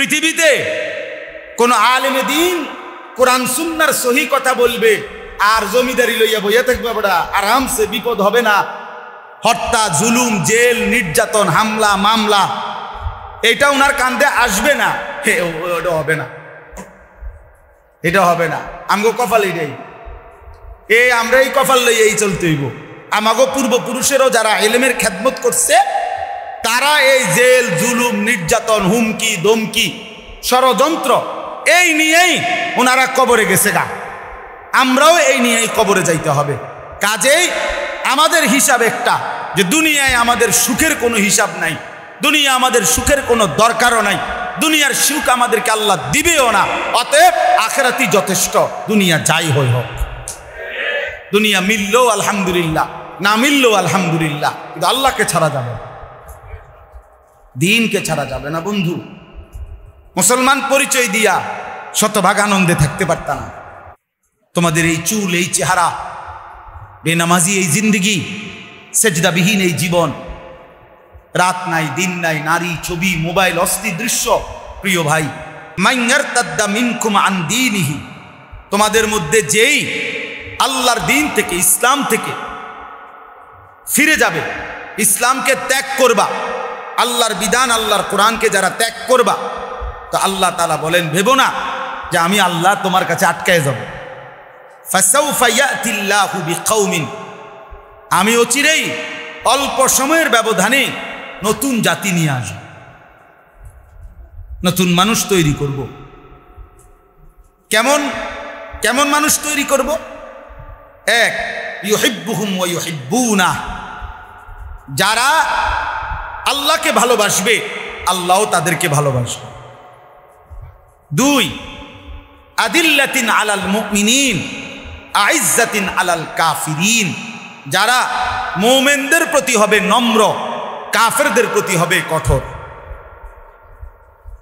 পৃথিবীতে কোন আলেমে দিন কোরআন সুন্নাহর সহি কথা বলবে আর জমিদারি লইয়া বইয়া থাকবে, বড়া আরামসে, বিপদ হবে না। হত্যা, জুলুম, জেল, নির্যাতন, হামলা, মামলা এটা ওনার কান্দে আসবে না। ওটা হবে না, এটা হবে না। আমগো কপাল এটাই, আমরা এই কপাল লইয়াই চলতে হইব। আমাগো পূর্বপুরুষেরও যারা ইলমের খেদমত করছে তারা এই জেল, জুলুম, নির্যাতন, হুমকি, দমকি, ষড়যন্ত্র এই নিয়েই ওনারা কবরে গেছে গা। আমরাও এই নিয়েই কবরে যাইতে হবে। কাজেই আমাদের হিসাব একটা, যে দুনিয়ায় আমাদের সুখের কোনো হিসাব নাই, দুনিয়া আমাদের সুখের কোনো দরকারও নাই, দুনিয়ার সুখ আমাদেরকে আল্লাহ দিবেও না। অতএব আখিরাতই যথেষ্ট, দুনিয়া যাই হই হোক। দুনিয়া মিললেও আলহামদুলিল্লাহ, না মিললেও আলহামদুলিল্লাহ, কিন্তু আল্লাহকে ছাড়া যাবে না, দ্বীনকে ছাড়া যাবে না। বন্ধু, মুসলমান পরিচয় দিয়া শতভাগ আনন্দে থাকতে পারতাম না। তোমাদের এই চুল, এই চেহারা, বেনামাজি এই জিন্দিগি, সেজদাবিহীন এই জীবন, রাত নাই দিন নাই, নারী, ছবি, মোবাইল, অস্থির দৃশ্য। প্রিয় ভাই, মাইয়ারতাদ্দা মিনকুম আন দীনিহি, তোমাদের মধ্যে যেই আল্লাহর দিন থেকে, ইসলাম থেকে ফিরে যাবে, ইসলামকে ত্যাগ করবা, আল্লাহর বিধান, আল্লাহর কোরআনকে যারা ত্যাগ করবা, তো আল্লাহ তাআলা বলেন, ভেবো না যে আমি আল্লাহ তোমার কাছে আটকায় যাব। ফাসাউফা ইয়াতিল্লাহু বিকাউমিন, আমি অচিরেই অল্প সময়ের ব্যবধানে নতুন জাতি নিয়ে আসব, নতুন মানুষ তৈরি করব। কেমন কেমন মানুষ তৈরি করব? এক, ইউহিব্বুহুম ওয়া ইউহিব্বুনা, যারা আল্লাহকে ভালোবাসবে আল্লাহও তাদেরকে ভালোবাসবে। দুই, আদিল্লাতিন আলাল মুমিনিন আইজ্জাতিন আলাল কাফিরিন, যারা মুমিনদের প্রতি হবে নম্র, কাফেরদের প্রতি হবে কঠোর।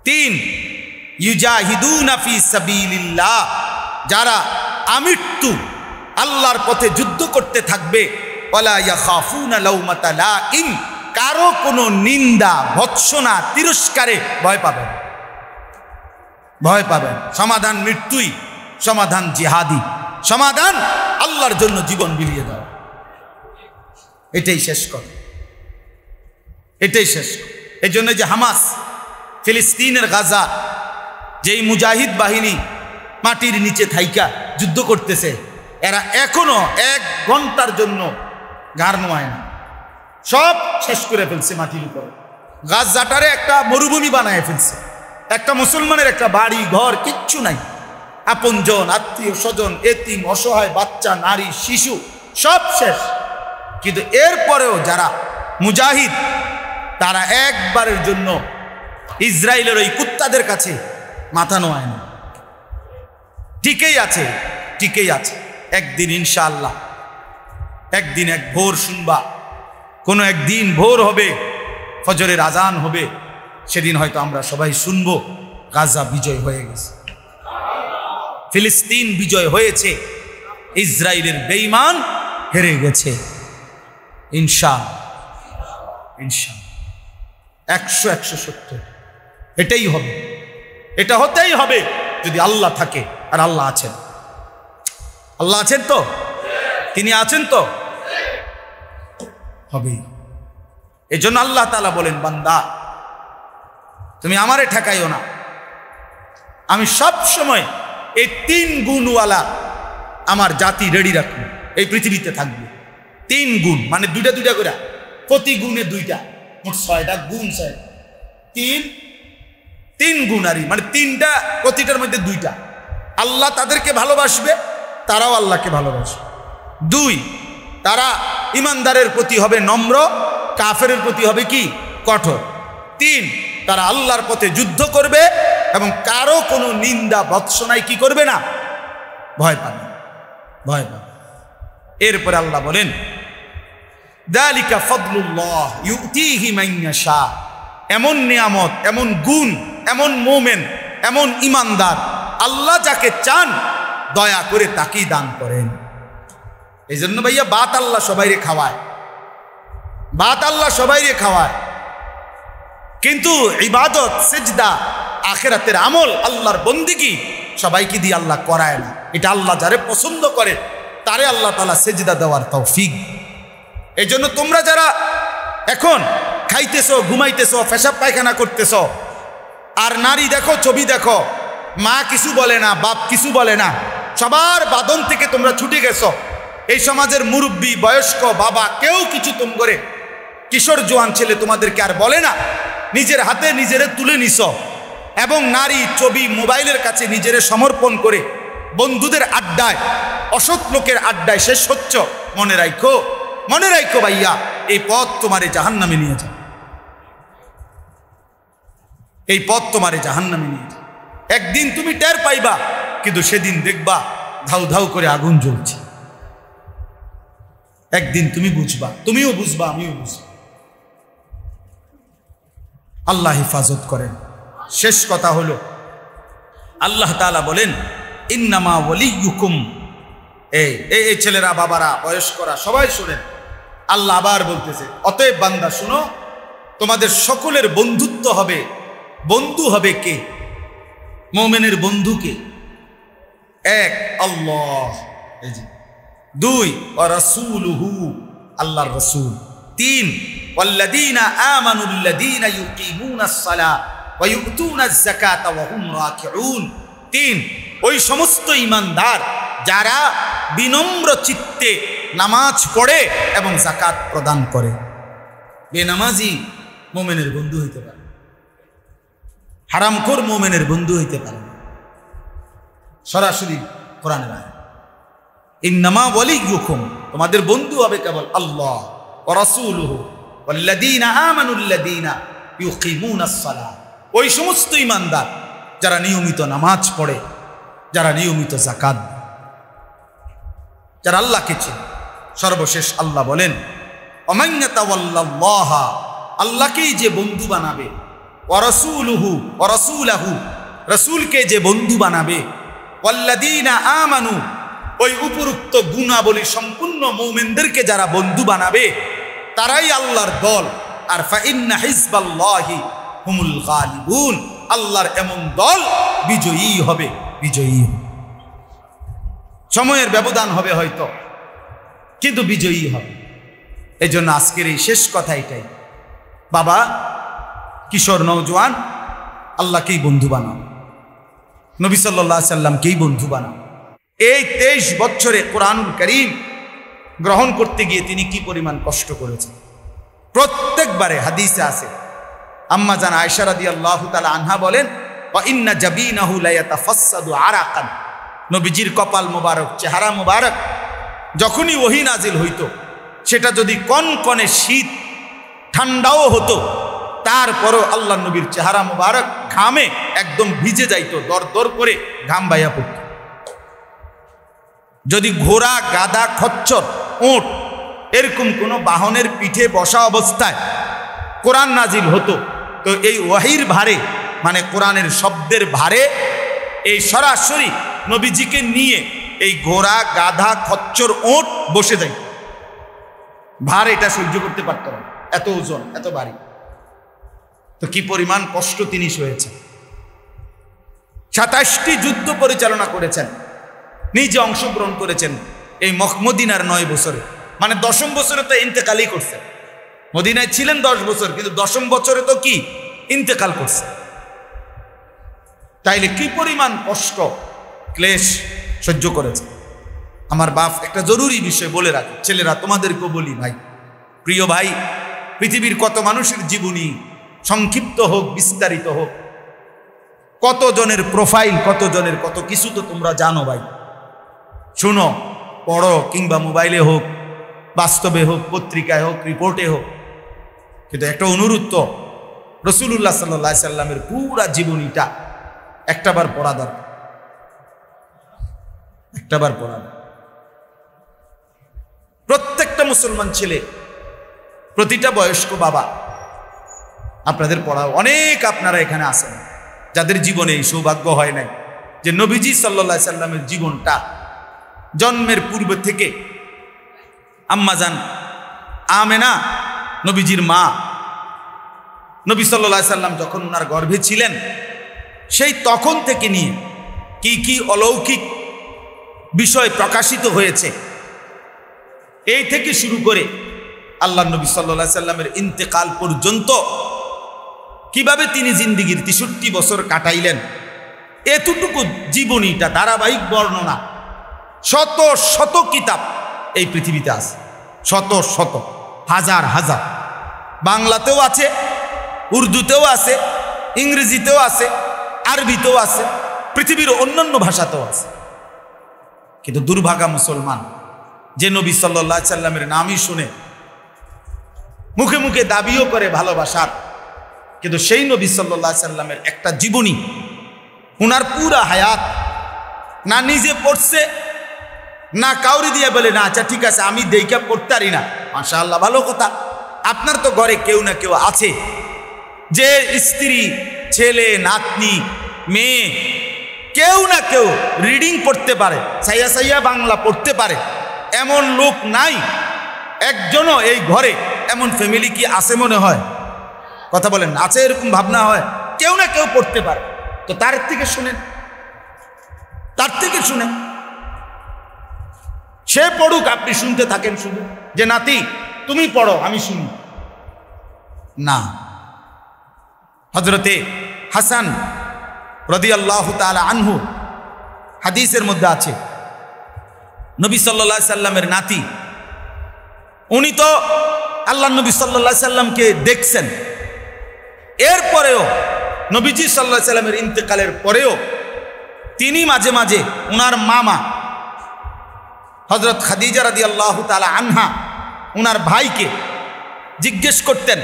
তিন, ইউজাহিদুনা ফি সাবিলিল্লাহ, যারা আমৃত্যু আল্লাহর পথে যুদ্ধ করতে থাকবে। ওয়ালা ইয়াখাফুনা লাউমাতা লাইম, কারো কোনো নিন্দা, ভৎসনা, তিরস্কারে ভয় পাবেন, ভয় পাবেন। সমাধান মৃত্যুই, সমাধান জিহাদি, সমাধান আল্লাহর জন্য জীবন বিলিয়ে দাও। এটাই শেষ কর, এটাই শেষ কর। এই জন্য যে হামাস, ফিলিস্তিনের গাজা, যেই মুজাহিদ বাহিনী মাটির নিচে থাইকা যুদ্ধ করতেছে, এরা এখনো 1 ঘন্টার জন্য ঘাড় নোয়ায় না, সব শেষ করে ফেলছে মাটির উপরে। গাজাটারে একটা মরুভূমি বানায় ফেলছে, একটা মুসলমানের একটা বাড়ি ঘর কিচ্ছু নাই, আপনজন, আত্মীয় স্বজন, এতিম, অসহায় বাচ্চা, নারী, শিশু সব শেষ। কিন্তু এরপরেও যারা মুজাহিদ, তারা একবারের জন্য ইসরায়েলের ওই কুত্তাদের কাছে মাথা নোয়ায় না, টিকেই আছে, টিকেই আছে। একদিন ইনশাআল্লাহ, একদিন এক ভোর শুনবা, কোনো একদিন ভোর হবে, ফজরের আজান হবে, সেদিন হয়তো আমরা সবাই শুনবো গাজা বিজয় হয়ে গেছে, ফিলিস্তিন বিজয় হয়েছে, ইসরায়েলের বেঈমান হেরে গেছে। ইনশাআল্লাহ, ইনশাআল্লাহ 100-170 এটাই হবে, এটা হতেই হবে যদি আল্লাহ থাকে। আর আল্লাহ আছেন, আল্লাহ আছেন তো, তিনি আছেন তো, হবেই। এই জন্য আল্লাহ তাআলা বলেন, বান্দা তুমি আমারে ঠেকাইও না, আমি সব সময় এই 3 গুণওয়ালা আমার জাতি রেডি রাখবো, এই পৃথিবীতে থাকবে। 3 গুণ মানে 2টা করে, প্রতি গুণে 2টা, মোট 6টা গুণ। 3 গুণারি মানে 3টা, প্রতিটার মধ্যে 2টা। আল্লাহ তাদেরকে ভালোবাসবে, তারাও আল্লাহকে ভালোবাসবে। 2, তারা ইমানদারের প্রতি হবে নম্র, কাফেরের প্রতি হবে কি কঠোর। 3, তারা আল্লাহর পথে যুদ্ধ করবে এবং কারো কোনো নিন্দা ভৎসনায় কি করবে না, ভয় পাবে, ভয় পাবে। এরপরে আল্লাহ বলেন, যালিকা ফাদলুল্লাহ ইউতিহি মান ইয়াশা, এমন নিয়ামত, এমন গুণ, এমন মোমেন, এমন ইমানদার আল্লাহ যাকে চান দয়া করে তাকেই দান করেন। এই জন্য ভাইয়া বাত আল্লাহ সবাইরে খাওয়ায়, বাত আল্লাহ সবাইরে খাওয়ায়, কিন্তু ইবাদত, সিজদা, আখিরাতের আমল, আল্লাহর বন্দেগী সবাইকে দিয়ে আল্লাহ করায় না। এটা আল্লাহ যারে পছন্দ করে তারে আল্লাহ তাআলা সেজদা দেওয়ার তৌফিক। এই জন্য তোমরা যারা এখন খাইতেছো, ঘুমাইতেছো, পেশাব পায়খানা করতেছো, আর নারী দেখো, ছবি দেখো, মা কিছু বলে না, বাপ কিছু বলে না, সবার বাঁধন থেকে তোমরা ছুটে গেছো। এই সমাজের মুরব্বী, বয়স্ক, বাবা কেউ কিছু তোম করে, কিশোর জোয়ান ছেলে তোমাদেরকে আর বলে না। নিজের হাতে নিজেরে তুলে নিছো এবং নারী, ছবি, মোবাইলের কাছে নিজেরে সমর্পণ করে বন্ধুদের আড্ডায়, অসৎ লোকের আড্ডায় শেষ হচ্ছ। মনে রাখো, মনে রাখো ভাইয়া, এই পথ তোমারে জাহান্নামে নিয়ে যায়। এই পথ তোমারে জাহান্নামে নিয়ে যায়। একদিন তুমি টের পাইবা, কিন্তু সেদিন দেখবা ধাউ ধাউ করে আগুন জ্বলছে। একদিন তুমি বুঝবা, তুমিও বুঝবা, আমিও বুঝবা। আল্লাহ হেফাজত করেন। শেষ কথা হলো, আল্লাহ তাআলা বলেন ইন্নামা ওয়ালিয়ুকুম, এই ছেলেরা, বাবারা, বয়স্করা সবাই শোনেন, আল্লাহ আবার বলতেছে, অতএব বান্দা শুনো, তোমাদের সকলের বন্ধুত্ব হবে, বন্ধু হবে কে? মুমিনের বন্ধু কে? এক, আল্লাহ। এই যে দুই, ওয়া রাসূলুহু, আল্লাহর রাসূল। তিন, ওয়াল্লাযীনা আমানুল্লাযীনা ইউকিমুনাস সালাহ ওয়া ইউতুনাজ যাকাতা ওয়া হুম রাকিউন। তিন, ওই সমস্ত ঈমানদার যারা বিনম্র চিত্তে নামাজ পড়ে এবং যাকাত প্রদান করে। বেনামাজি মুমিনের বন্ধু হইতে পারে, হারামখোর মুমিনের বন্ধু হইতে পারে। সরাসরি কোরআনের আয়াত, ইন্নামা ওয়ালিয়ুকুম, তোমাদের বন্ধু হবে কেবল আল্লাহ ওয়া রাসূলুহু ওয়াল্লাযীনা আমানুল্লাযীনা ইউকিমুনাস সালাহ, ওই সমস্ত ঈমানদার যারা নিয়মিত নামাজ পড়ে, যারা নিয়মিত যাকাত, যারা আল্লাহকে চেনে। সর্বশেষ আল্লাহ বলেন ওমান ইয়াতাওয়াল্লাল্লাহা, আল্লাহকেই যে বন্ধু বানাবে, ওয়া রাসূলুহু ওয়া রাসূলাহু, রাসূলকে যে বন্ধু বানাবে, ওয়াল্লাযীনা আমানু, ওই উপরোক্ত গুণাবলী সম্পূর্ণ মুমিনদেরকে যারা বন্ধু বানাবে তারাই আল্লাহর দল। আর ফাইন্না হিজবাল্লাহি হুমুল গালিবুন, আল্লাহর এমন দল বিজয়ী হবে, বিজয়ী। সময়ের ব্যবধান হবে হয়তো, কিন্তু বিজয়ী হবে। এই জন্য আজকের এই শেষ কথা এটাই, বাবা, কিশোর, নওজোয়ান, আল্লাহকেই বন্ধু বানাও, নবী সাল্লাল্লাহু আলাইহি সাল্লামকেই বন্ধু বানাও। এই 23 বছরে কোরআনুল কারীম গ্রহণ করতে গিয়ে তিনি কি পরিমাণ কষ্ট করেছেন। প্রত্যেকবারে হাদিসে আছে, আম্মা জান আয়েশা রাদিয়াল্লাহু তাআলা আনহা বলেন, ওয়া ইন্না জাবিনাহু লা ইয়াতাফাসসাদু আরাকান, নবীজির কপাল মোবারক, চেহারা মোবারক যখনই ওহী নাজিল হইতো, সেটা যদি কনকনে শীত ঠান্ডাও হতো, তারপরও আল্লাহ নবীর চেহারা মোবারক ঘামে একদম ভিজে যাইতো, দরদর করে ঘাম বাইয়া পড়ত। যদি ঘোড়া, গাধা, খচ্চর, উট এরকম কোনো বাহনের পিঠে বসা অবস্থায় কোরআন নাজিল হতো, তো এই ওয়াহির ভারে, মানে কোরআনের শব্দের ভারে, এই সরাসরি নবীজিকে নিয়ে এই ঘোড়া, গাধা, খচ্চর, উট বসে যায়। ভার এটা সহ্য করতে পারত না, এত ওজন, এত ভারী। তো কি পরিমাণ কষ্ট তিনি সয়েছেন। 27টি যুদ্ধ পরিচালনা করেছেন, নিজে অংশগ্রহণ করেছেন এই মদিনার 9 বছরে, মানে 10ম বছরে তো ইন্তেকালই করছেন। মদিনায় ছিলেন 10 বছর, কিন্তু 10ম বছরে তো কি ইন্তেকাল করছে। তাইলে কি পরিমাণ কষ্ট, ক্লেশ সহ্য করেছে। আমার বাপ একটা জরুরি বিষয় বলে রাখে, ছেলেরা তোমাদেরকেও বলি, ভাই, প্রিয় ভাই, পৃথিবীর কত মানুষের জীবনী, সংক্ষিপ্ত হোক, বিস্তারিত হোক, কতজনের প্রোফাইল, কতজনের কত কিছু তো তোমরা জানো ভাই। শুনো, পড়ো, কিংবা মোবাইলে হোক, বাস্তবে হোক, পত্রিকায় হোক, রিপোর্টে হোক। কিন্তু একটা অনুরোধ, তো রাসূলুল্লাহ সাল্লাল্লাহু আলাইহি সাল্লামের পুরা জীবনীটা একটাবার পড়া দরকার, একটাবার পড়া। প্রত্যেকটা মুসলমান ছেলে, প্রতিটা বয়স্ক বাবা, আপনাদের পড়া। অনেক আপনারা এখানে আছেন যাদের জীবনে এই সৌভাগ্য হয় নাই যে নবীজি সাল্লাল্লাহু আলাইহি সাল্লামের জীবনটা জন্মের পূর্বে থেকে আম্মাজান আমেনা, নবীজির মা, নবী সাল্লাল্লাহু আলাইহি সাল্লাম যখন ওনার গর্ভে ছিলেন, সেই তখন থেকে নিয়ে কি কি অলৌকিক বিষয় প্রকাশিত হয়েছে, এই থেকে শুরু করে আল্লাহ নবী সাল্লাল্লাহু আলাইহি সাল্লামের ইন্তেকাল পর্যন্ত কিভাবে তিনি জিন্দিগির ৬৩ বছর কাটাইলেন, এতটুকু জীবনীটা ধারাবাহিক বর্ণনা শত শত কিতাব এই পৃথিবীতে আছে, শত শত হাজার হাজার, বাংলাতেও আছে, উর্দুতেও আছে, ইংরেজিতেও আছে, আরবিতেও আছে, পৃথিবীর অন্যান্য ভাষাতেও আছে। কিন্তু দুর্ভাগা মুসলমান যে নবী সাল্লাল্লাহু আলাইহি সাল্লামের নামই শুনে মুখে মুখে দাবিও করে ভালোবাসার, কিন্তু সেই নবী সাল্লাল্লাহু আলাইহি সাল্লামের একটা জীবনী, উনার পুরা হায়াত না নিজে পড়ছে, না কাউরি দিয়ে বলে না আচ্ছা ঠিক আছে আমি দেইকা পড়তে পারি না, মাশাআল্লাহ ভালো কথা, আপনার তো ঘরে কেউ না কেউ আছে যে স্ত্রী, ছেলে, নাতনি, মেয়ে কেউ না কেউ রিডিং পড়তে পারে, সাইয়া সাইয়া বাংলা পড়তে পারে, এমন লোক নাই একজনও এই ঘরে, এমন ফ্যামিলি কি আছে মনে হয়? কথা বলেন, আছে এরকম ভাবনা হয়? কেউ না কেউ পড়তে পারে, তো তার থেকে শুনেন, তার থেকে শুনেন, সে পড়ুক, আপনি শুনতে থাকেন শুধু যে নাতি তুমি পড়ো আমি শুনি না। হযরতে হাসান রাদিয়াল্লাহু তাআলা আনহু হাদিসের মধ্যে আছে, নবী সাল্লাল্লাহু আলাইহি সাল্লামের নাতি, উনি তো আল্লাহ নবী সাল্লাল্লাহু আলাইহি সাল্লামকে দেখছেন, এরপরেও নবীজি সাল্লাল্লাহু আলাইহি সাল্লামের ইন্তেকালের পরেও তিনি মাঝে মাঝে উনার মামা হযরত খাদিজা রাদিয়াল্লাহু তাআলা আনহা উনার ভাইকে জিজ্ঞেস করতেন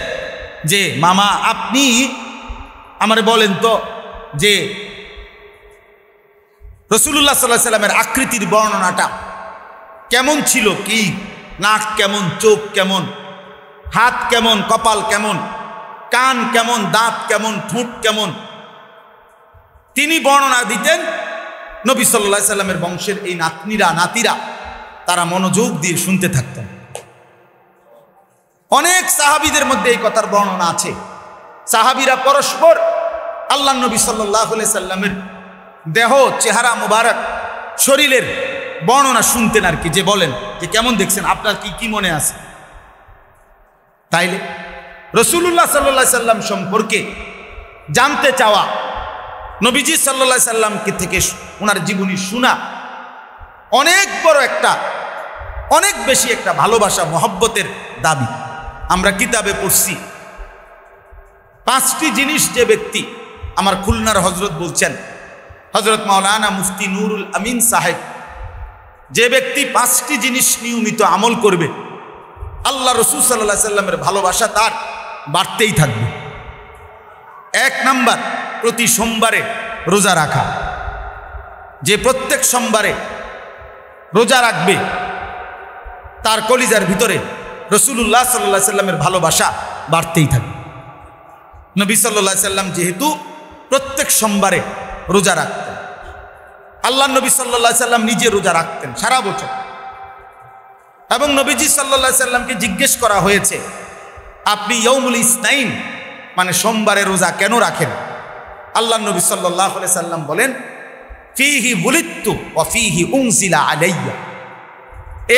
যে মামা আপনি আমারে বলেন তো যে রাসূলুল্লাহ সাল্লাল্লাহু আলাইহি সাল্লামের আকৃতির বর্ণনাটা কেমন ছিল, কি নাক কেমন, চোখ কেমন, হাত কেমন, কপাল কেমন, কান কেমন, দাঁত কেমন, ঠোঁট কেমন, তিনি বর্ণনা দিতেন। নবী সাল্লাল্লাহু আলাইহি সাল্লামের বংশের এই নাতনিরা নাতিরা তারা মনোযোগ দিয়ে শুনতে থাকতেন। অনেক সাহাবীদের মধ্যে এই কথার বর্ণনা আছে, সাহাবীরা পরস্পর আল্লাহ নবী সাল্লাল্লাহু আলাইহি সাল্লামের দেহ, চেহারা মুবারক, শরীরের বর্ণনা শুনতেন আর কি, যে বলেন যে কেমন দেখছেন, আপনার কি কি মনে আছে। তাইলে রাসূলুল্লাহ সাল্লাল্লাহু আলাইহি সাল্লাম সম্পর্কে জানতে চাওয়া, নবীজি সাল্লাল্লাহু আলাইহি সাল্লামকে থেকে ওনার জীবনী শোনা অনেক বড় একটা, অনেক বেশি একটা ভালোবাসা, মহব্বতের দাবি। আমরা কিতাবে পড়ছি 5টি জিনিস যে ব্যক্তি, আমার খুলনার হজরত বলছেন, হজরত মাওলানা মুফতি নুরুল আমিন সাহেব, যে ব্যক্তি 5টি জিনিস নিয়মিত আমল করবে আল্লাহ রাসূল সাল্লাল্লাহু আলাইহি সাল্লামের ভালোবাসা তার বাড়তেই থাকবে। 1 নাম্বার, প্রতি সোমবারে রোজা রাখা। যে প্রত্যেক সোমবারে রোজা রাখবে তার কলিজার ভিতরে রাসূলুল্লাহ সাল্লাল্লাহু আলাইহি সাল্লামের ভালোবাসা বাড়তেই থাকবে। নবী সাল্লাল্লাহু আলাইহি সাল্লাম যেহেতু প্রত্যেক সোমবারে রোজা রাখতেন, আল্লাহ নবী সাল্লাল্লাহু আলাইহি সাল্লাম নিজে রোজা রাখতেন সারা বছর, এবং নবীজি সাল্লাল্লাহু আলাইহি সাল্লামকে জিজ্ঞেস করা হয়েছে আপনি ইয়াউমুল ইসনাইন মানে সোমবারে রোজা কেন রাখেন? আল্লাহ নবী সাল্লাল্লাহু আলাইহি সাল্লাম বলেন ফিহি বুলিতু ওয়া ফিহি উনজিলা আলাইয়া,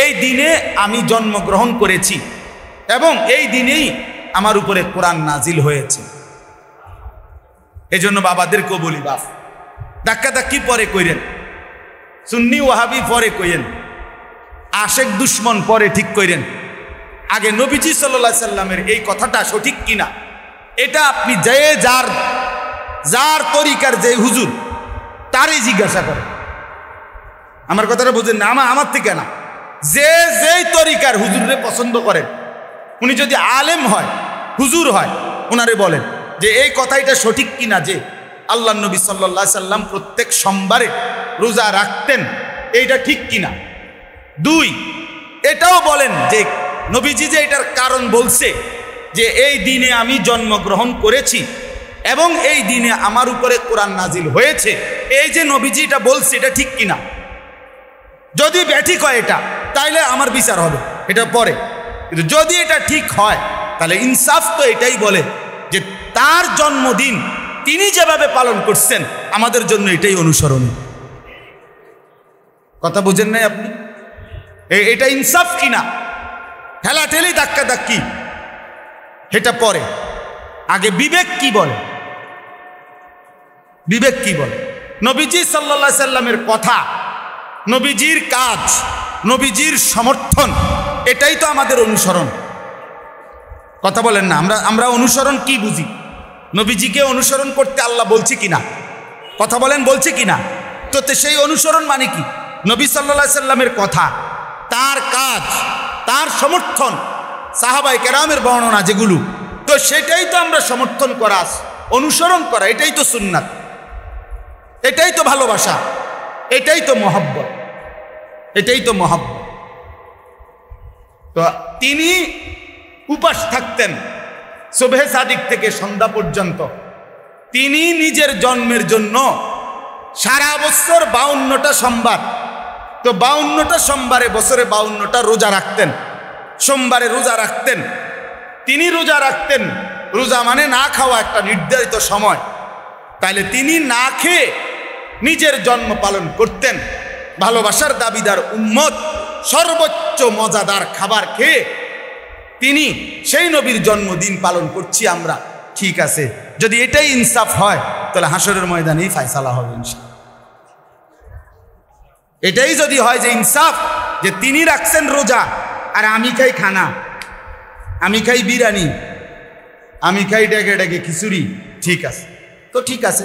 এই দিনে আমি জন্মগ্রহণ করেছি এবং এই দিনেই আমার উপরে কোরআন নাজিল হয়েছে। এজন্য বাবাদেরকেও বলি, বাপ ধাক্কাধাক্কি পরে কইরেন, সুন্নি ওয়াহাবি পরে কইরেন, আশেক দুশ্মন পরে ঠিক কইরেন, আগে নবীজি সাল্লাল্লাহু আলাইহি সাল্লামের এই কথাটা সঠিক কিনা এটা আপনি যে যার তরিকার যে হুজুর তারই জিজ্ঞাসা করেন। আমার কথাটা বুঝেন না, আমার থেকে না, যে যেই তরিকার হুজুরে পছন্দ করেন, উনি যদি আলেম হয়, হুজুর হয়, ওনারে বলেন যে এই কথাটা সঠিক কিনা যে আল্লাহ নবী সাল্লাল্লাহু আলাইহি সাল্লাম প্রত্যেক সোমবারে রোজা রাখতেন, এইটা ঠিক কিনা। 2, এটাও বলেন যে নবীজি যে এটার কারণ বলছে যে এই দিনে আমি জন্মগ্রহণ করেছি এবং এই দিনে আমার উপরে কোরআন নাজিল হয়েছে, এই যে নবীজি এটা বলছে এটা ঠিক কিনা। যদি ব্যাঠিক হয় এটা, তাইলে আমার বিচার হবে, এটা পরে। কিন্তু যদি এটা ঠিক হয় তাহলে ইনসাফ তো এটাই বলে যে তার জন্মদিন তিনি যেভাবে পালন করছেন আমাদের জন্য এটাই অনুসরণীয়। কথা বুঝেন নাই আপনি? এটা ইনসাফ কিনা? ঠেলাঠেলি ধাক্কা ধাক্কি এটা পরে, আগে বিবেক কি বলে, বিবেক কি বলে। নবীজি সাল্লাল্লাহু আলাইহি সাল্লামের কথা, নবীজির কাজ, নবীজির সমর্থন, এটাই তো আমাদের অনুসরণ। কথা বলেন না? আমরা অনুসরণ কি বুঝি? নবীজিকে অনুসরণ করতে আল্লাহ বলছে কিনা? কথা বলেন, বলছে কিনা? তো সেই অনুসরণ মানে কি? নবী সাল্লাল্লাহু আলাইহি সাল্লামের কথা, তার কাজ, তার সমর্থন, সাহাবায়ে কেরামের বর্ণনা যেগুলো, তো সেটাই তো আমরা সমর্থন করা, অনুসরণ করা, এটাই তো সুন্নাত, এটাই তো ভালোবাসা, এটাই তো মহব্বত, এটাই তো মহব্বত। তো তিনি উপাস থাকতেন সুবহে সাদিক থেকে সন্ধ্যা পর্যন্ত। তিনি নিজের জন্মের জন্য সারা বছর 52টা সোমবার, তো 52টা সোমবারে বছরে 52টা রোজা রাখতেন, সোমবারে রোজা রাখতেন। তিনি রোজা রাখতেন, রোজা মানে না খাওয়া একটা নির্ধারিত সময়। তাইলে তিনি না খেয়ে নিজের জন্ম পালন করতেন। ভালোবাসার দাবিদার উম্মত সর্বোচ্চ মজাদার খাবার খেয়ে তিনি সেই নবীর জন্মদিন পালন করছি আমরা। ঠিক আছে, যদি এটাই ইনসাফ হয় তাহলে হাসরের ময়দানেই ফায়সালা হবে ইনশাআল্লাহ। এটাই যদি হয় যে ইনসাফ, যে তিনি রাখছেন রোজা আর আমি খাই খানা, আমি খাই বিরিয়ানি, আমি খাই ডেকে ডেকে খিচুড়ি, ঠিক আছে, তো ঠিক আছে,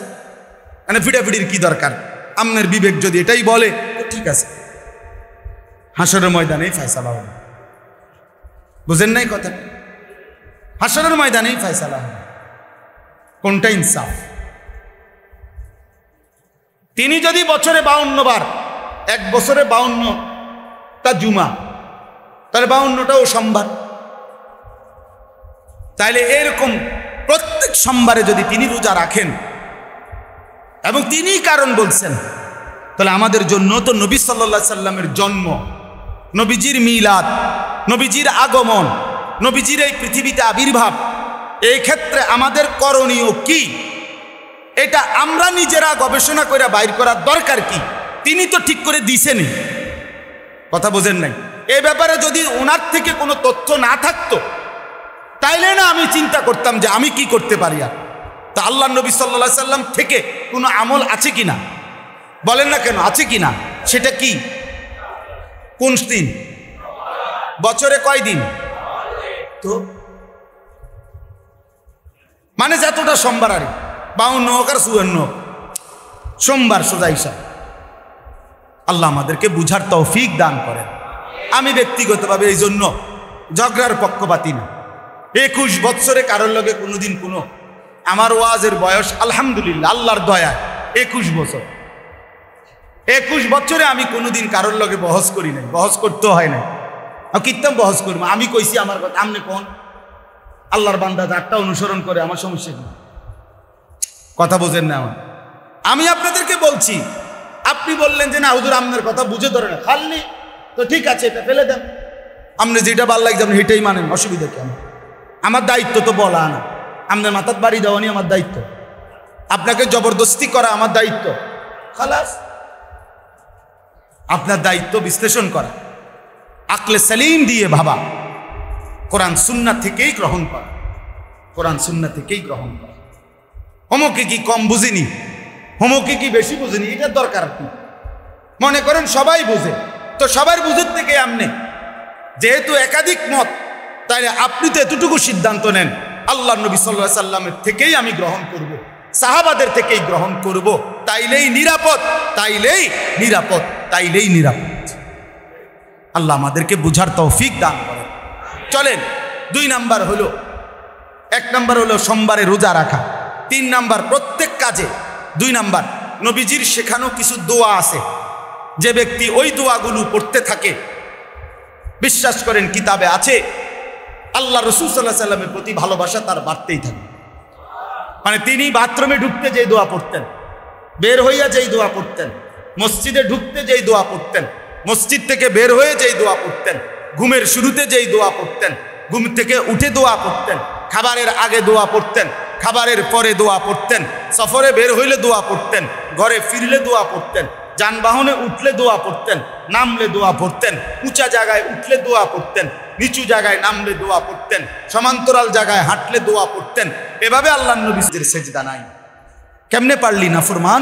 মানে ফিডাফিডির কি দরকার? আপনার বিবেক যদি এটাই বলে তো ঠিক আছে, হাসরের ময়দানেই ফায়সালা হবে। বুঝেন নাই কথা? হাসরের ময়দানেই ফায়সালা হবে কোনটা ইনসাফ। তিনি যদি বছরে 52 বার, এক বছরে 52টা জুমা, তাহলে 52টাও সোমবার। তাইলে এরকম প্রত্যেক সোমবারে যদি তিনি রোজা রাখেন এবং তিনি কারণ বলছেন, তাহলে আমাদের জন্য তো নবী সাল্লাল্লাহু আলাইহি সাল্লামের জন্ম, নবীজির মিলাদ, নবীজির আগমন, নবীজির এই পৃথিবীতে আবির্ভাব, এই ক্ষেত্রে আমাদের করণীয় কি, এটা আমরা নিজেরা গবেষণা করে বাইর করার দরকার কি? তিনি তো ঠিক করে দিছেনই। কথা বোঝেন নাই? এই ব্যাপারে যদি ওনার থেকে কোনো তথ্য না থাকতো তাইলে না আমি চিন্তা করতাম যে আমি কি করতে পারি। আর তা আল্লাহ নবী সাল্লাল্লাহু আলাইহি সাল্লাম থেকে কোনো আমল আছে কিনা? বলেন না কেন, আছে কিনা? সেটা কি? কোন দিন? বছরে কয় দিন? তো মানে যতটা সোমবার, আরে 52 হোক আর 54 হোক, সোমবার সোজা হিসাব। আল্লাহ আমাদেরকে বুঝার তৌফিক দান করেন। আমি ব্যক্তিগতভাবে এই জন্য ঝগড়ার পক্ষপাতী না। 21 বছরে কারোর লগে কোনোদিন কোনো, আমার ওয়াজের বয়স আলহামদুলিল্লাহ আল্লাহর দয়ায় 21 বছর, 21 বছরে আমি কোনোদিন কারোর লগে বহস করি নাই, বহস করতে হয় নাই। কীর্তন বহস করবো, আমি কইছি আমার কথা, আমনে কোন আল্লাহর বান্দা যারটা অনুসরণ করে, আমার সমস্যা কি? কথা বোঝেন না আমার? আমি আপনাদেরকে বলছি, আপনি বললেন যে না হুজুর আপনার কথা বুঝে ধরে না, খালনি তো ঠিক আছে, এটা ফেলে দেন, আপনি যেটা ভালো লাগছে আপনি সেটাই মানেন, অসুবিধা কেন? আমার দায়িত্ব তো বলা না, আপনার মাথার বাড়ি দেওয়ানি আমার দায়িত্ব, আপনাকে জবরদস্তি করা আমার দায়িত্ব, খালাস। আপনার দায়িত্ব বিশ্লেষণ করা, আকলে সালিম দিয়ে ভাবা, কোরআন সুন্নাহ থেকেই গ্রহণ করা, কোরআন সুন্নাহ থেকেই গ্রহণ করা। হোমকে কি কম বুঝিনি, হোমকে কি বেশি বুঝিনি, এটার দরকার কি? মনে করেন সবাই বুঝে, তো সবার বুঝের থেকে আমনে যেহেতু একাধিক মত, তাইলে আপনি তো এতটুকু সিদ্ধান্ত নেন আল্লাহ নবী সাল্লাল্লাহু আলাইহি সাল্লামের থেকেই আমি গ্রহণ করব, সাহাবাদের থেকেই গ্রহণ করব, তাইলেই নিরাপদ, তাইলেই নিরাপদ, তাইলেই নিরাপদ। আল্লাহ আমাদেরকে বুঝার তৌফিক দান করেন। চলেন, 2 নাম্বার হলো, 1 নাম্বার হলো সোমবারে রোজা রাখা, 3 নাম্বার প্রত্যেক কাজে, 2 নাম্বার নবীজির শেখানো কিছু দোয়া আছে, যে ব্যক্তি ওই দোয়াগুলো পড়তে থাকে, বিশ্বাস করেন কিতাবে আছে, আল্লাহ রাসূল সাল্লাল্লাহু আলাইহি সাল্লামের প্রতি ভালোবাসা তার বাড়তেই থাকে। মানে তিনি বাথরুমে ঢুকতে যেই দোয়া পড়তেন, বের হইয়া যেই দোয়া পড়তেন, মসজিদে ঢুকতে যেই দোয়া পড়তেন, মসজিদ থেকে বের হয়ে যেই দোয়া পড়তেন, ঘুমের শুরুতে যেই দোয়া পড়তেন, ঘুম থেকে উঠে দোয়া পড়তেন, খাবারের আগে দোয়া পড়তেন, খাবারের পরে দোয়া পড়তেন, সফরে বের হইলে দোয়া পড়তেন, ঘরে ফিরলে দোয়া পড়তেন, যানবাহনে উঠলে দোয়া পড়তেন, নামলে দোয়া পড়তেন, উঁচা জায়গায় উঠলে দোয়া পড়তেন, নিচু জায়গায় নামলে দোয়া পড়তেন, সমান্তরাল জায়গায় হাঁটলে দোয়া পড়তেন। এভাবে আল্লাহর নবীর সেজদা নাই। কেমনে পারলি নাফরমান?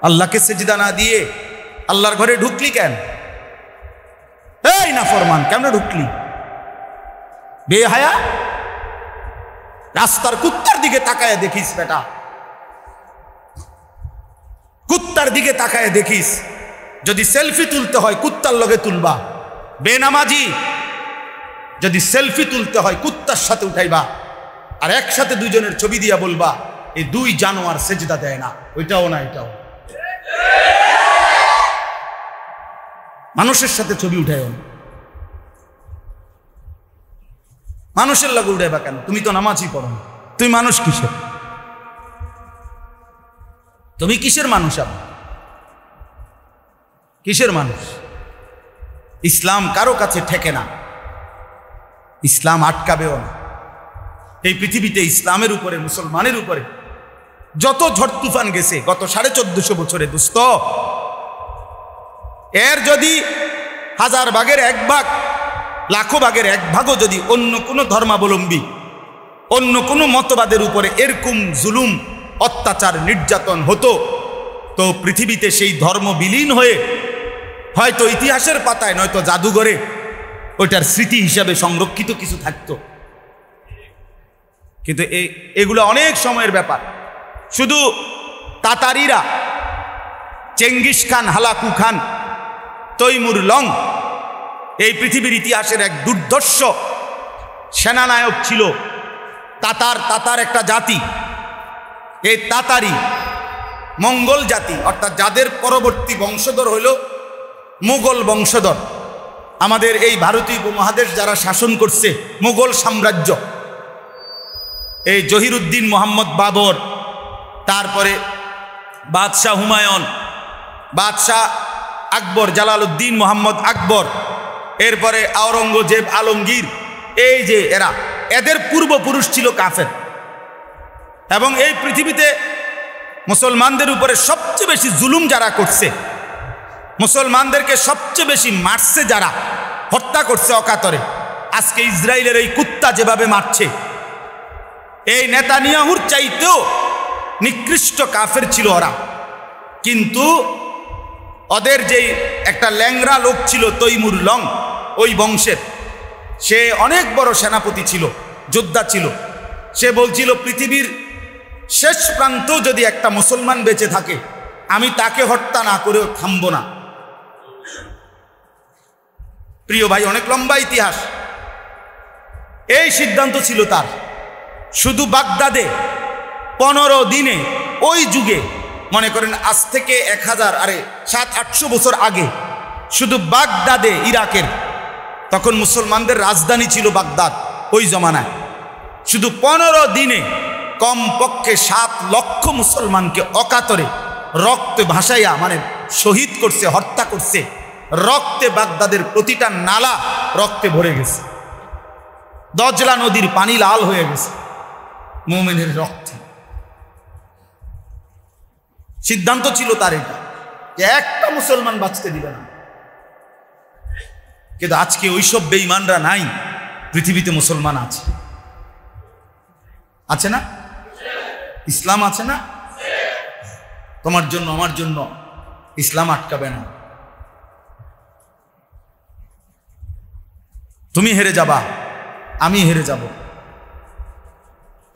আল্লাহকে সেজদা না দিয়ে আল্লাহর ঘরে ঢুকলি কেন? এই নাফরমান, কেমনে ঢুকলি? বেহায়া! রাস্তার কুত্তার দিকে তাকায় দেখিস বেটা, কুত্তার দিকে তাকায় দেখিস। যদি সেলফি তুলতে হয় কুত্তার লগে তুলবা। বেনামাজি, যদি সেলফি তুলতে হয় কুত্তার সাথে উঠাইবা, আর একসাথে দুইজনের ছবি দিয়া বলবা এই দুই জানোয়ার সেজদা দেয় না। ওইটাও না, এটাও। মানুষের সাথে ছবি উঠাইও না। মানুষের লগে উঠাইবা কেন? তুমি তো নামাজই পড়ো না। তুমি মানুষ কিসের? তুমি কিসের মানুষ? কিসের মানুষ? ইসলাম কারো কাছে ঠেকে না, ইসলাম আটকাবেও না। এই পৃথিবীতে ইসলামের উপরে, মুসলমানের উপরে যত ঝড় তুফান গেছে গত 1450 বছরে, দোস্ত, এর যদি 1000 ভাগের 1 ভাগ, লাখো ভাগের 1 ভাগও যদি অন্য কোনো ধর্মাবলম্বী, অন্য কোনো মতবাদের উপরে এরকম জুলুম, অত্যাচার, নির্যাতন হতো, তো পৃথিবীতে সেই ধর্ম বিলীন হয়ে হয়তো ইতিহাসের পাতায় নয়তো জাদুঘরে ওইটার স্মৃতি হিসাবে সংরক্ষিত কিছু থাকতো। কিন্তু এগুলো অনেক সময়ের ব্যাপার। শুধু তাতারিরা, Genghis Khan, Hulagu Khan, Timur Lang এই পৃথিবীর ইতিহাসের এক দুর্ধর্ষ সেনানায়ক ছিল। তাতার একটা জাতি, এই তাতারি মঙ্গল জাতি, অর্থাৎ যাদের পরবর্তী বংশধর হইল মুঘল বংশধর। আমাদের এই ভারতীয় উপমহাদেশ যারা শাসন করছে, মুঘল সাম্রাজ্য, এই জহিরুদ্দিন মোহাম্মদ বাবর, তারপরে বাদশাহ হুমায়ুন, বাদশাহ আকবর, জালালউদ্দিন মোহাম্মদ আকবর, এরপরে আওরঙ্গজেব, আলমগীর, এই যে এদের পূর্বপুরুষ ছিল কাফের। এবং এই পৃথিবীতে মুসলমানদের উপরে সবচেয়ে বেশি জুলুম যারা করছে, মুসলমানদেরকে সবচেয়ে বেশি মারছে যারা, হত্যা করছে অকাতরে, আজকে ইসরায়েলের এই কুত্তা যেভাবে মারছে, এই নেতানিয়াহুর চাইতেও নিকৃষ্ট কাফের ছিল ওরা। কিন্তু ওদের যেই একটা ল্যাংরা লোক ছিল তৈমুর লং, ওই বংশের, সে অনেক বড় সেনাপতি ছিল, যোদ্ধা ছিল। সে বলছিল পৃথিবীর শেষ প্রান্তেও যদি একটা মুসলমান বেঁচে থাকে, আমি তাকে হত্যা না করেও থামব না। প্রিয় ভাই, অনেক লম্বা ইতিহাস। এই সিদ্ধান্ত ছিল তার। শুধু বাগদাদে 15 দিনে, ওই যুগে মনে করেন আজ থেকে 700-800 বছর আগে, শুধু বাগদাদে, ইরাকের, তখন মুসলমানদের রাজধানী ছিল বাগদাদ ওই জমানায়, শুধু 15 দিনে কমপক্ষে 7 লক্ষ মুসলমানকে অকাতরে রক্তে ভাসাইয়া, মানে শহীদ করছে, হত্যা করছে। রক্তে বাগদাদের প্রতিটা নালা রক্তে ভরে গেছে। দজলা নদীর পানি লাল হয়ে গেছে মুমিনের রক্তে। সিদ্ধান্ত ছিল তার এটা, যে একটা মুসলমান বাঁচতে দিবে না। কিন্তু আজকে ওইসব বেঈমানরা নাই, পৃথিবীতে মুসলমান আছে। আছে না? ইসলাম আছে না? তোমার জন্য, আমার জন্য ইসলাম আটকাবে না। তুমি হেরে যাবা, আমি হেরে যাব।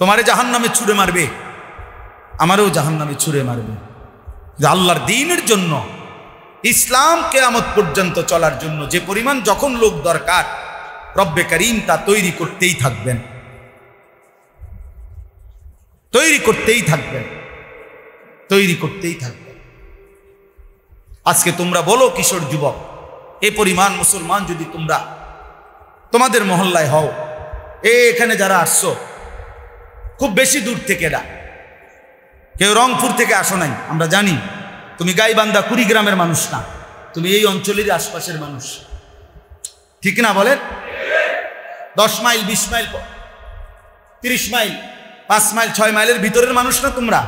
তোমারে জাহান্নামে ছুঁড়ে মারবে, আমারও জাহান্নামে ছুঁড়ে মারবে। আল্লাহর দ্বীনের জন্য, ইসলাম কিয়ামত পর্যন্ত চলার জন্য যে পরিমাণ যখন লোক দরকার, রব্বে করিম তা তৈরি করতেই থাকবেন, তৈরি করতেই থাকবেন, তৈরি করতেই থাকবেন। আজকে তোমরা বলো কিশোর যুবক, এ পরিমাণ মুসলমান যদি তোমরা তোমাদের মহল্লায় হও, এখানে যারা আসছো খুব বেশি দূর থেকে না, কেউ রংপুর থেকে আসো নাই, আমরা জানি। তুমি গাইবান্ধা, কুড়িগ্রামের মানুষ না, তুমি এই অঞ্চলের আশপাশের মানুষ, ঠিক না বলেন? 10 মাইল, 20 মাইল, 30 মাইল 5 মাইল 6 মাইলের ভিতরের মানুষ না তোমরা,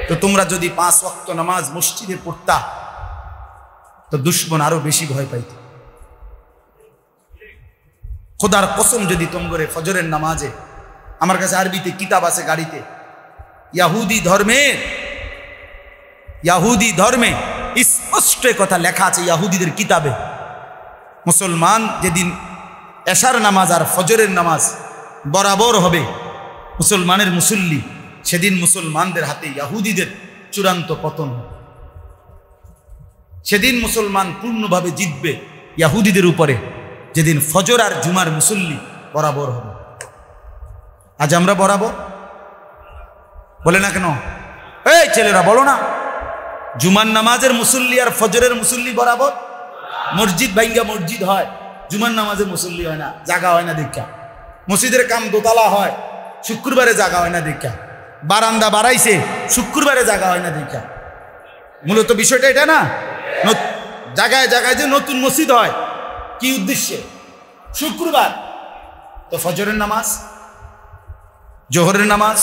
তো তোমরা যদি 5 ওয়াক্ত নামাজ মসজিদে পড়তা তো দুশমন আরো বেশি ভয় পাইত। খোদার কসম, যদি তোমরে ফজরের নামাজে, আমার কাছে আরবিতে কিতাব আছে গাড়িতে, ইয়াহুদি ধর্মে স্পষ্ট কথা লেখা আছে ইয়াহুদিদের কিতাবে, মুসলমান যেদিন এশার নামাজ আর ফজরের নামাজ বরাবর হবে মুসলমানের মুসল্লি, সেদিন মুসলমানদের হাতে ইয়াহুদিদের চূড়ান্ত পতন হবে। সেদিন মুসলমান পূর্ণভাবে জিতবে ইয়াহুদিদের উপরে, যেদিন ফজর আর জুমার মুসল্লি বরাবর হবে। আজ আমরা বরাবর বলে না কেন? এই ছেলেরা বলো না, জুমার নামাজের মুসল্লি আর ফজরের মুসল্লি বরাবর। মসজিদ ভাঙ্গা মসজিদ হয়, জুমার নামাজের মুসল্লি হয় না, জাগা হয় না দেখা। মসজিদের কাম দোতলা হয়, শুক্রবারে জাগা হয় না দেখা। বারান্দা বাড়াইছে, শুক্রবারে জাগা হয় না দেখা। মূলত বিষয়টা এটা না, জায়গায় জায়গায় যে নতুন মসজিদ হয় কি উদ্দেশ্যে? শুক্রবার। তো ফজরের নামাজ, জোহরের নামাজ,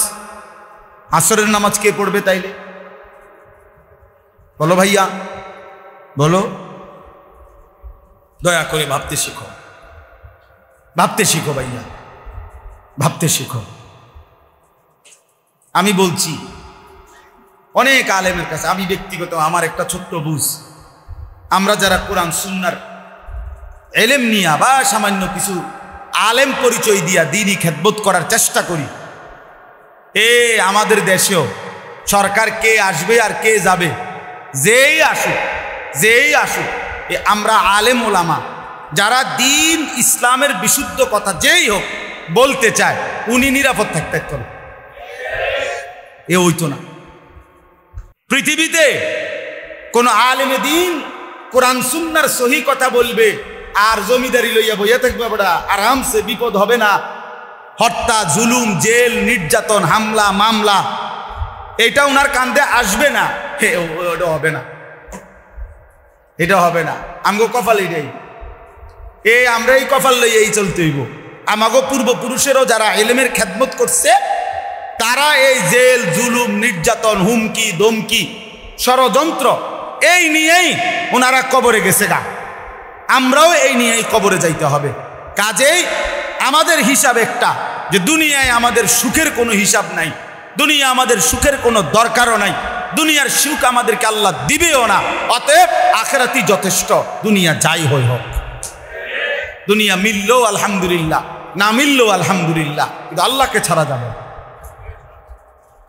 আসরের নামাজ কে পড়বে তাইলে? বলো ভাইয়া, বলো। দয়া করে ভাবতে শিখো, ভাবতে শিখো ভাইয়া, ভাবতে শিখো। আমি বলছি অনেক আলেমের কাছে, আমি ব্যক্তিগত আমার একটা ছোট্ট বুঝ, আমরা যারা কোরআন সুন্নাহর এলেম নিয়া বা সামান্য কিছু আলেম পরিচয় দিয়া দ্বীনি খেদমত করার চেষ্টা করি, আমাদের দেশেও সরকার কে আসবে আর কে যাবে, যেই আসুক, আমরা আলেম ওলামা যারা দ্বীন ইসলামের বিশুদ্ধ কথা যেই হোক বলতে চায়, উনি নিরাপদ থাকতে হবে। হইতো না পৃথিবীতে কোন আলেমে দ্বীন কোরআন সুন্নাহর সহি কথা বলবে আর জমিদারি লইয়া বইয়া থাকবে, বড়া আরামসে, বিপদ হবে না। হত্যা, জুলুম, জেল, নির্যাতন, হামলা, মামলা, এটা ওনার কান্দে আসবে না। ওটা হবে না, এটা হবে না। আমগো কপাল এটাই, আমরা এই কপাল লইয়াই চলতে হইব। আমাগো পূর্বপুরুষেরও যারা ইলমের খেদমত করছে, তারা এই জেল, জুলুম, নির্যাতন, হুমকি, ধমকি, ষড়যন্ত্র এই নিয়েই ওনারা কবরে গেছে গা। আমরাও এই নিয়েই কবরে যাইতে হবে। কাজেই আমাদের হিসাব একটা, যে দুনিয়ায় আমাদের সুখের কোনো হিসাব নাই, দুনিয়া আমাদের সুখের কোনো দরকারও নাই, দুনিয়ার সুখ আমাদেরকে আল্লাহ দিবেও না। অতএব আখিরাতই যথেষ্ট, দুনিয়া যাই হই হোক। দুনিয়া মিললেও আলহামদুলিল্লাহ, না মিললেও আলহামদুলিল্লাহ, কিন্তু আল্লাহকে ছাড়া যাবে না,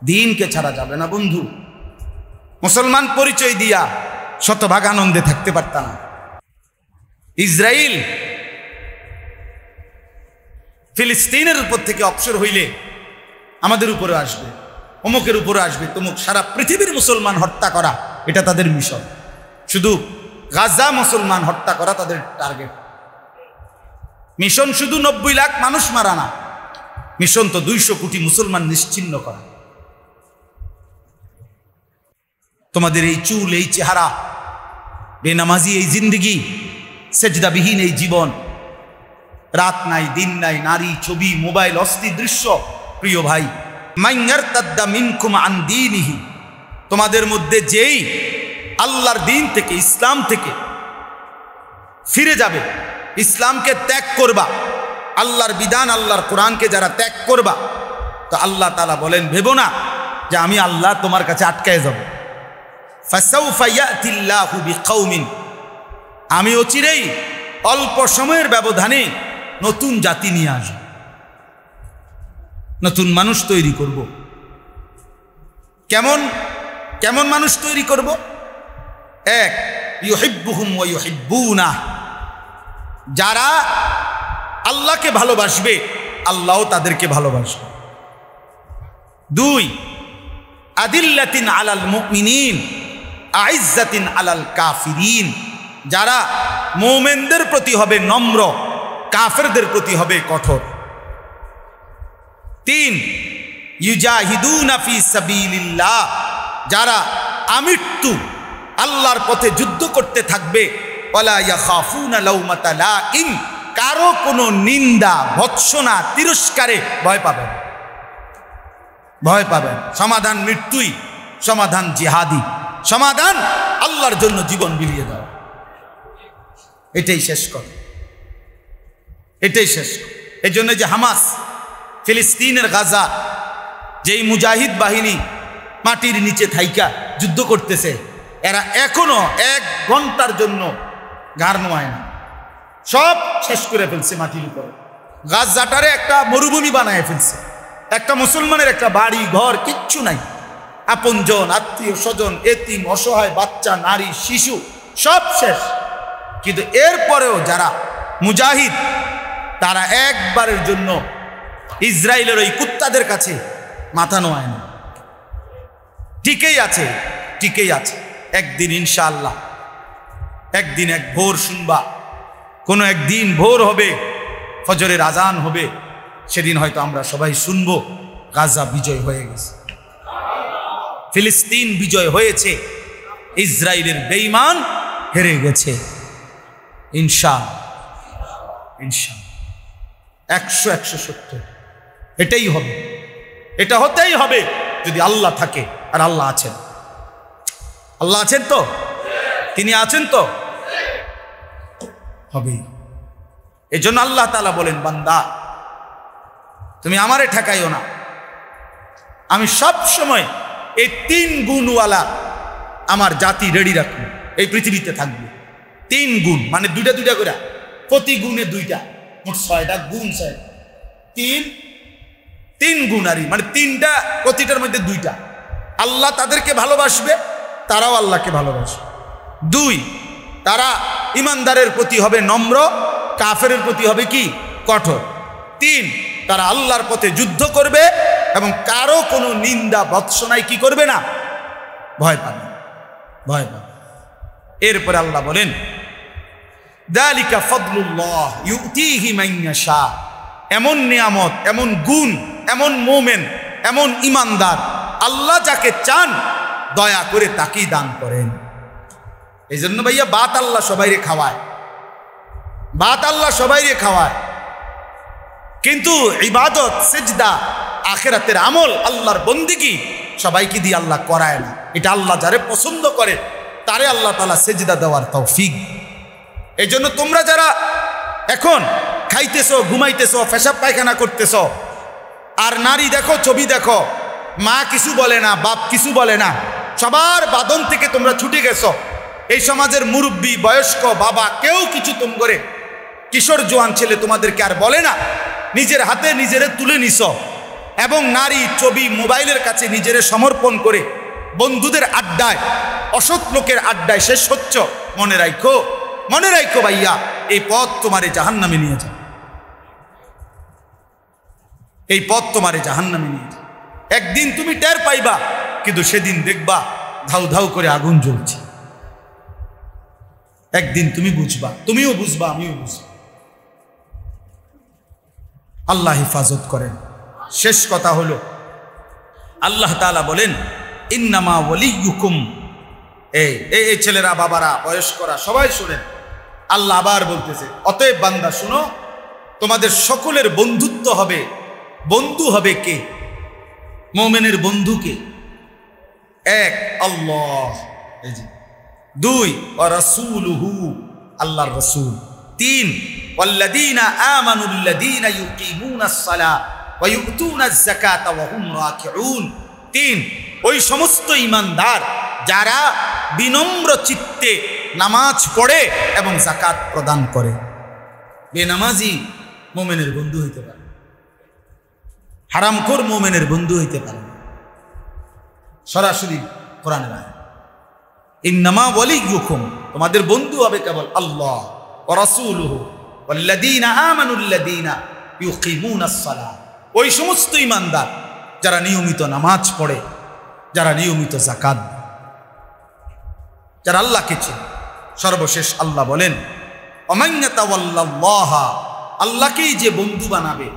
দ্বীনকে ছাড়া যাবে না। বন্ধু, মুসলমান পরিচয় দিয়া শতভাগ আনন্দে থাকতে পারতাম না। ইসরায়েল ফিলিস্তিনের উপর থেকে অবসর হইলে আমাদের উপরে আসবে, অমুকের উপরে আসবে, তমুক। সারা পৃথিবীর মুসলমান হত্যা করা এটা তাদের মিশন। শুধু গাজা মুসলমান হত্যা করা তাদের টার্গেট। মিশন শুধু 90 লাখ মানুষ মারা না, মিশন তো 200 কোটি মুসলমান নিশ্চিহ্ন করা। তোমাদের এই চুল, এই চেহারা, বেনামাজি এই জিন্দগি, সেজদাবিহীন এই জীবন, রাত নাই দিন নাই, নারী, ছবি, মোবাইল, অস্থির দৃশ্য। প্রিয় ভাই, মাইয়ারতাদ্দা মিনকুম আন দীনিহি, তোমাদের মধ্যে যেই আল্লাহর দিন থেকে, ইসলাম থেকে ফিরে যাবে, ইসলামকে ত্যাগ করবা, আল্লাহর বিধান, আল্লাহর কোরআনকে যারা ত্যাগ করবা, তো আল্লাহ তাআলা বলেন, ভেবো না যে আমি আল্লাহ তোমার কাছে আটকায় যাব। ফাসাউফা ইয়াতিল্লাহু বিকাউমিন, আমি অচিরেই অল্প সময়ের ব্যবধানে নতুন জাতি নিয়ে আসব, নতুন মানুষ তৈরি করব। কেমন মানুষ তৈরি করব? এক, ইউহিব্বুহুম ওয়া ইউহিব্বুনা, যারা আল্লাহকে ভালোবাসবে আল্লাহও তাদেরকে ভালোবাসবে। 2, আদিল্লাতিন আলাল মুমিনিন আইজ্জাতিন আলাল কাফিরিন, যারা মুমিনদের প্রতি হবে নম্র, কাফেরদের প্রতি হবে কঠোর। 3, ইউজাহিদুনা ফি সাবিলিল্লাহ, যারা আমৃত্যু আল্লাহর পথে যুদ্ধ করতে থাকবে। ওয়ালা ইয়াখাফুনা লাউমাতা লাইম, কারো কোনো নিন্দা, ভৎসনা, তিরস্কারে ভয় পাবে না। ভয় পাবেন। সমাধান মৃত্যুই, সমাধান জিহাদি, সমাধান আল্লাহর জন্য জীবন বিলিয়ে দাও। এটাই শেষ কথা, এটাই শেষ। এই জন্য যে হামাস, ফিলিস্তিনের গাজা, যেই মুজাহিদ বাহিনী মাটির নিচে থাইকা যুদ্ধ করতেছে, এরা এখনো 1 ঘন্টার জন্য ঘাড় নোয়ায় না, সব শেষ করে ফেলছে মাটির উপরে। গাজাটারে একটা মরুভূমি বানায় ফেলছে, একটা মুসলমানের একটা বাড়ি ঘর কিচ্ছু নাই, আপনজন আত্মীয় স্বজন, এতিম অসহায় বাচ্চা নারী শিশু সব শেষ। কিন্তু এরপরেও যারা মুজাহিদ, তারা একবারের জন্য ইসরায়েলের ওই কুত্তাদের কাছে মাথা নোয়ায় না, টিকেই আছে, টিকেই আছে। একদিন ইনশাআল্লাহ, একদিন এক ভোর শুনবা, কোনো একদিন ভোর হবে, ফজরের আজান হবে, সেদিন হয়তো আমরা সবাই শুনবো গাজা বিজয় হয়ে গেছে, ফিলিস্তিন বিজয় হয়েছে, ইসরায়েলের বেঈমান হেরে গেছে। ইনশাআল্লাহ, ইনশাআল্লাহ 100-170 এটাই হবে, এটা হতেই হবে যদি আল্লাহ থাকে। আর আল্লাহ আছেন, আল্লাহ আছেন তো, তিনি আছেন তো, হবেই। এই জন্য আল্লাহ তাআলা বলেন, বান্দা তুমি আমারে ঠেকাইও না, আমি সব সময় এই 3 গুণওয়ালা আমার জাতি রেডি রাখবো, এই পৃথিবীতে থাকবে। 3 গুণ মানে 2টা করে, প্রতি গুণে 2টা, মোট 6টা গুণ, 3 গুণারি মানে 3টা, প্রতিটার মধ্যে 2টা। আল্লাহ তাদেরকে ভালোবাসবে, তারাও আল্লাহকে ভালোবাসবে। 2, তারা ইমানদারের প্রতি হবে নম্র, কাফেরের প্রতি হবে কি কঠোর। 3, তারা আল্লাহর পথে যুদ্ধ করবে এবং কারো কোনো নিন্দা ভৎসনায় কি করবে না, ভয় পাবে, ভয় পাবে। এরপরে আল্লাহ বলেন, যালিকা ফাদলুল্লাহ ইউতিহি মান ইয়াশা, এমন নিয়ামত, এমন গুণ, এমন মোমেন, এমন ইমানদার আল্লাহ যাকে চান দয়া করে তাকেই দান করেন। এই জন্য ভাইয়া বাত আল্লাহ সবাইরে খাওয়ায়, বাত আল্লাহ সবাইরে খাওয়ায়, কিন্তু ইবাদত, সিজদা, আখিরাতের আমল, আল্লাহর বন্দেগী সবাইকে দিয়ে আল্লাহ করায় না। এটা আল্লাহ যারে পছন্দ করে তারে আল্লাহ তাআলা সিজদা দেওয়ার তৌফিক। এই জন্য তোমরা যারা এখন খাইতেছো, ঘুমাইতেছো, পেশাব পায়খানা করতেছো, আর নারী দেখো, ছবি দেখো, মা কিছু বলে না, বাপ কিছু বলে না, সবার বাঁধন থেকে তোমরা ছুটে গেছো। এই সমাজের মুরব্বী, বয়স্ক, বাবা কেউ কিছু তোম করে, কিশোর জোয়ান ছেলে তোমাদেরকে আর বলে না, নিজের হাতে নিজেরে তুলে নিছ এবং নারী, ছবি, মোবাইলের কাছে নিজেরে সমর্পণ করে বন্ধুদের আড্ডায়, অসৎ লোকের আড্ডায় শেষ হচ্ছ। মনে রাখো, মনে রাখো ভাইয়া, এই পথ তোমারে জাহান্নামে নিয়ে যায়, এই পথ তোমারে জাহান্নামে নিয়ে যায়। একদিন তুমি টের পাইবা, কিন্তু সেদিন দেখবা ধাউ ধাউ করে আগুন জ্বলছে। একদিন তুমি বুঝবা, তুমিও বুঝবা, আমিও বুঝবো। আল্লাহ হেফাজত করেন। শেষ কথা হলো, আল্লাহ তাআলা বলেন, ইন্নামা ওয়ালিয়ুকুম, এই ছেলেরা, বাবারা, বয়স্করা সবাই শুনেন, আল্লাহ আবার বলতেছে, অতএব বান্দা শুনো, তোমাদের সকলের বন্ধুত্ব হবে, বন্ধু হবে কে? মুমিনের বন্ধু কে? 1 আল্লাহ, 2 ওয়া রাসূলুহু, আল্লাহর রাসূল। 3 ওয়াল্লাযীনা আমানুল্লাযীনা ইউকিমুনাস সালাহ ওয়া ইউতুনাজ যাকাতা ওয়া হুম রাকিউন। 3 ওই সমস্ত ঈমানদার যারা বিনম্র চিত্তে নামাজ পড়ে এবং যাকাত প্রদান করে। বেনামাজি মুমিনের বন্ধু হইতে পারে, হারামখোর মুমিনের বন্ধু হইতে পারে। সরাসরি কোরআনের আয়াত, ইন্নামা ওয়ালিয়ুকুম, তোমাদের বন্ধু হবে কেবল আল্লাহ ওয়া রাসূলুহু ওয়াল্লাযীনা আমানুল্লাযীনা ইউকিমুনাস সালাহ, ওই সমস্ত ঈমানদার যারা নিয়মিত নামাজ পড়ে, যারা নিয়মিত যাকাত, যারা আল্লাহকে চেনে। সর্বশেষ আল্লাহ বলেন, ওমান ইয়াতাওয়াল্লাল্লাহ, আল্লাহকেই যে বন্ধু বানাবে,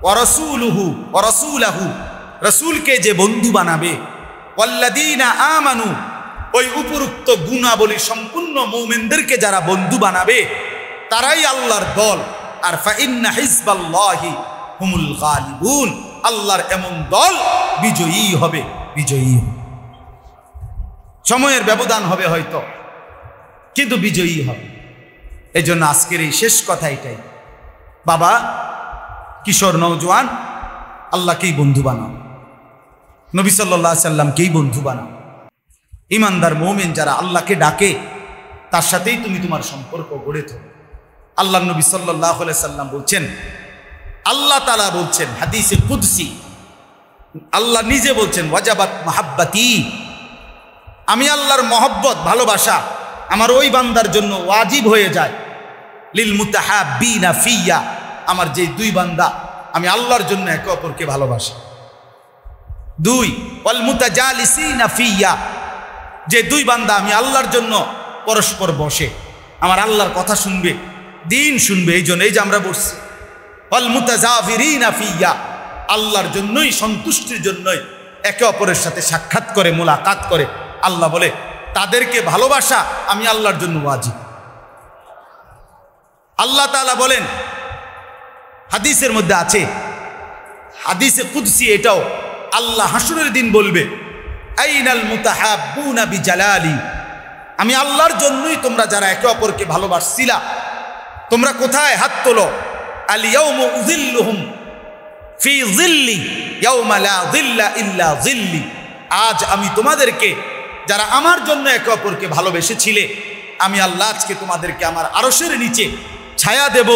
ওয়া রাসূলুহু ওয়া রাসূলাহু, রাসূলকে যে বন্ধু বানাবে, ওয়াল্লাযীনা আমানু, ওই উপরোক্ত গুণাবলী সম্পূর্ণ মুমিনদেরকে যারা বন্ধু বানাবে, তারাই আল্লাহর দল। আর ফা ইন্না হিজবাল্লাহি হুমুল গালিবুন, আল্লাহর এমন দল বিজয়ী হবে, বিজয়ী। সময়ের ব্যবধান হবে হয়তো, কিন্তু বিজয়ী হবে। এই জন্য আজকের এই শেষ কথা এটাই, বাবা, কিশোর নওজোয়ান, আল্লাহকেই বন্ধু বানাও, নবী সাল্লাল্লাহু আলাইহি সাল্লামকেই বন্ধু বানাও। ইমানদার মুমিন যারা আল্লাহকে ডাকে তার সাথেই তুমি তোমার সম্পর্ক গড়ে তোলো। আল্লাহ নবী সাল্লাল্লাহু আলাইহি সাল্লাম বলছেন, আল্লাহ তাআলা বলছেন হাদিসে কুদসি, আল্লাহ নিজে বলছেন ওয়াজাবাত মাহাব্বাতি, আমি আল্লাহর মহব্বত ভালোবাসা আমার ওই বান্দার জন্য ওয়াজিব হয়ে যায়। লিল মুতাহাব্বিনা ফিয়া, আমার যে দুই বান্দা আমি আল্লাহর জন্য একে অপরকে ভালোবাসি। দুই, ওয়াল মুতাজালিসিনা ফিয়া, যে দুই বান্দা আমি আল্লাহর জন্য পরস্পর বসে আমার আল্লাহর কথা শুনবে, দিন শুনবে, এই জন্য এই যে আমরা বসছি। ওয়াল মুতাজাফিরিনা ফিয়া, আল্লাহর জন্যই, সন্তুষ্টির জন্যই একে অপরের সাথে সাক্ষাৎ করে, মোলাকাত করে। আল্লাহ বলে তাদেরকে ভালোবাসা আমি আল্লাহর জন্য ওয়াজিব। আল্লাহ তাআলা বলেন, হাদিসের মধ্যে আছে, হাদিসে কুদসি এটাও, আল্লাহ হাসরের দিন বলবে আইনাল মুতাহাব্বুনা বিজালালি, আমি আল্লাহর জন্যই তোমরা যারা একে অপরকে ভালোবাসছিলা তোমরা কোথায়? হাত তোলো। আল ইয়াউমু উযিল্লুহুম ফি যিল্লি ইয়াউমা লা যিল্লা ইল্লা যিল্লি, আজ আমি তোমাদেরকে যারা আমার জন্য একে অপরকে ভালোবেসেছিলে আমি আল্লাহ আজকে তোমাদেরকে আমার আরশের নিচে ছায়া দেব,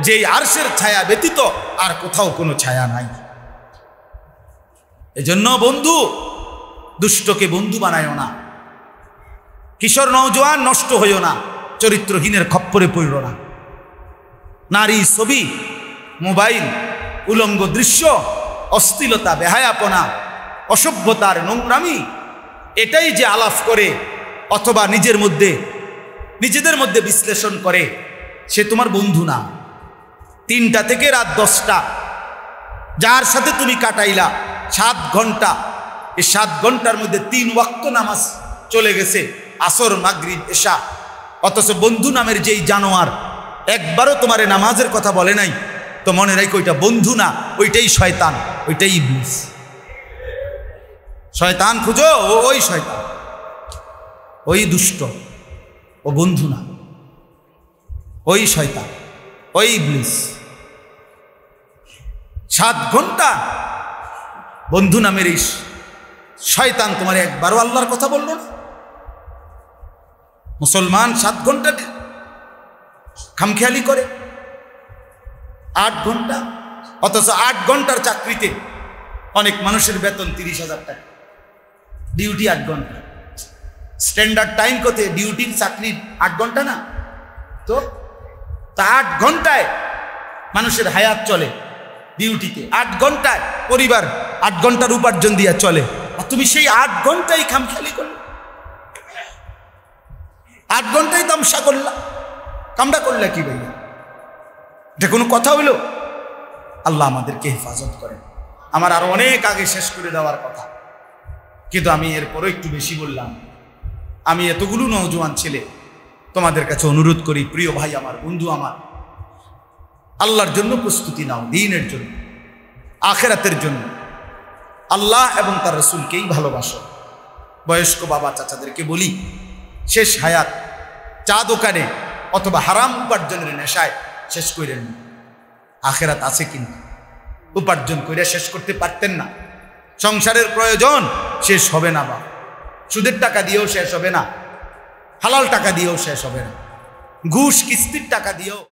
যেই আরশের ছায়া ব্যতীত আর কোথাও কোনো ছায়া নাই। এজন্য বন্ধু, দুষ্টকে বন্ধু বানায়ও না, কিশোর নওজোয়ান নষ্ট হইও না, চরিত্রহীনের খপ্পরে পড়ো না। নারী, ছবি, মোবাইল, উলঙ্গ দৃশ্য, অশ্লীলতা, বেহায়াপনা, অসভ্যতার নোংরামি, এটাই যে আলাপ করে অথবা নিজেদের মধ্যে বিশ্লেষণ করে, সে তোমার বন্ধু না। 3টা থেকে রাত 10টা যার সাথে তুমি কাটাইলা 7 ঘন্টা, এই 7 ঘন্টার মধ্যে 3 ওয়াক্ত নামাজ চলে গেছে, আসর, মাগরিব, এশা, অথচ বন্ধু নামের যেই জানোয়ার একবারও তোমার নামাজের কথা বলে নাই, তো মনে রাখো ওইটা বন্ধু না, ওইটাই শয়তান, ওইটাই ইবলিস। শয়তান খুঁজো, ওই শয়তান, ওই দুষ্ট, ও বন্ধু না, ওই শয়তান, ওই ইবলিস। 7 ঘন্টা বন্ধু নামের এই শয়তান তোমার একবারও আল্লাহর কথা বলল না। মুসলমান 7 ঘন্টা খামখেয়ালি করে, 8 ঘন্টা, অথচ 8 ঘন্টার চাকরিতে অনেক মানুষের বেতন 30,000 টাকা, ডিউটি 8 ঘন্টা। স্ট্যান্ডার্ড টাইম কত? ডিউটির চাকরির 8 ঘন্টা না তো? তা 8 ঘন্টায় মানুষের হায়াত চলে, ডিউটিতে 8 ঘন্টায় পরিবার 8 ঘন্টার উপার্জন দিয়া চলে, আর তুমি সেই 8 ঘন্টাই খামখেয়ালি করলে, 8 ঘন্টাই তামসা করলা, কামড়া করলে কি ভাইয়া? এটা কোনো কথা হইল? আল্লাহ আমাদেরকে হেফাজত করেন। আমার আরো অনেক আগে শেষ করে দেওয়ার কথা, কিন্তু আমি এরপরও একটু বেশি বললাম। আমি এতগুলো নওজোয়ান ছেলে তোমাদের কাছে অনুরোধ করি, প্রিয় ভাই আমার, বন্ধু আমার, আল্লাহর জন্য প্রস্তুতি নাও, দ্বীনের জন্য, আখিরাতের জন্য। আল্লাহ এবং তার রাসূলকেই ভালোবাসো। বয়স্ক বাবা চাচাদেরকে বলি, শেষ হায়াত চা দোকানে অথবা হারাম উপার্জনের নেশায় শেষ করেন না। আখিরাত আছে, কিন্তু উপার্জন করে শেষ করতে পারতেন না। সংসারের প্রয়োজন শেষ হবে না, বা সুদের টাকা দিয়েও শেষ হবে না, হালাল টাকা দিয়েও শেষ হবে না, ঘুষ কিস্তির টাকা দিয়েও